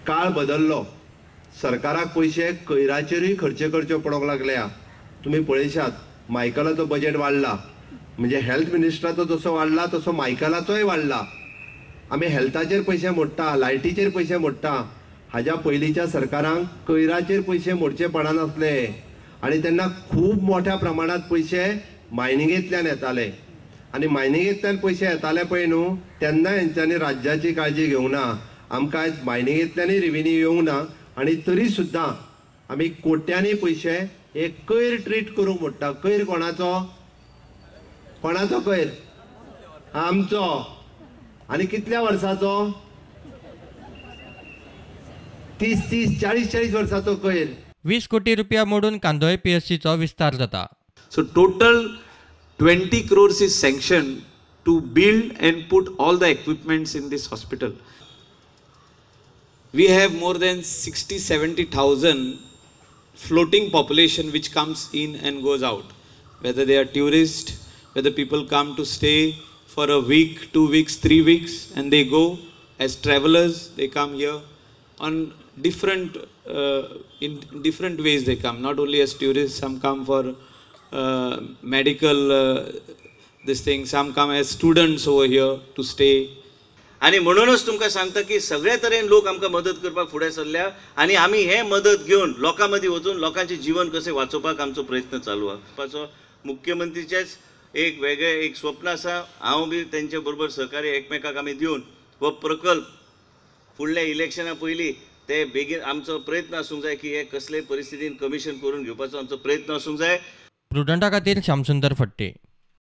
काळ बदललो, सरकाराक पैसे कोयराचेरूय खर्च करचे पडोंक लागल्या. तुम्ही पळयशात मायकलाचो बजेट वाडला, म्हणजे हेल्थ मिनिस्टराचो जसो वाडला तसो मायकलाचोय वाडला. आमी हेल्थाचेर पैसे मोडटा, लायटीचेर पैसे मोडटा. हाज्या पयलींच्या सरकारांक कोयराचेर पैसे मोडचे पडनासले आणि त्यांना खूप मोठ्या प्रमाणात पैसे मायनिंगेंतल्यान येताले. आणि मायनिंगेंतल्यान पैसे येताले पळय न्हू, तेन्ना हेंच्यांनी राज्याची काळजी घेवंक ना. आमकां आयज मायनिंगेंतल्यानय रेव्हेन्यू येवंक ना आणि तरी सुद्दां आमी कोट्यांनी पैसे एक कोयर ट्रीट करूंक मोडटा. कोयर कोणाचो? कोणाचो कोयर? आमचो. आणि कितल्या वर्साचो? 30-40 वर्साचो कोयर. 20 कोटी रुपया मोडून कांदोळे पीएचसीचो विस्तार जाता. So total 20 crores is sanctioned to build and put all the equipments in this hospital. We have more than 60-70,000 floating population which comes in and goes out. Whether they are tourists, whether people come to stay for a week, 2 weeks, 3 weeks, and they go as travelers, they come here on different in different ways they come, not only as tourists, some come for medical this thing, some come as students over here to stay. आणि म्हणूनच तुमकां सांगता की सगळ्या तरेन लोक आमकां मदत करपाक फुडें सरल्या आणि आमी हे मदत घेवन लोकां मदीं वचून लोकांचे जीवन कशें वाचोवपाक आमचो प्रयत्न चालू आसा. मुख्यमंत्रीचेच एक वेगळे एक स्वप्न आसा. हांव बी तेंचे बरोबर सहकार्य एकमेकाक आमी दिवन हो प्रकल्प फुडल्या इलेक्शना पयलीं ते बेगीन आमचो प्रयत्न आसूंक जाय की हे कसलेय परिस्थितीन कमिशन करून घेवपाचो आमचो प्रयत्न आसूंक जाय. प्रुडंटा खातीर श्यामसुंदर फडते.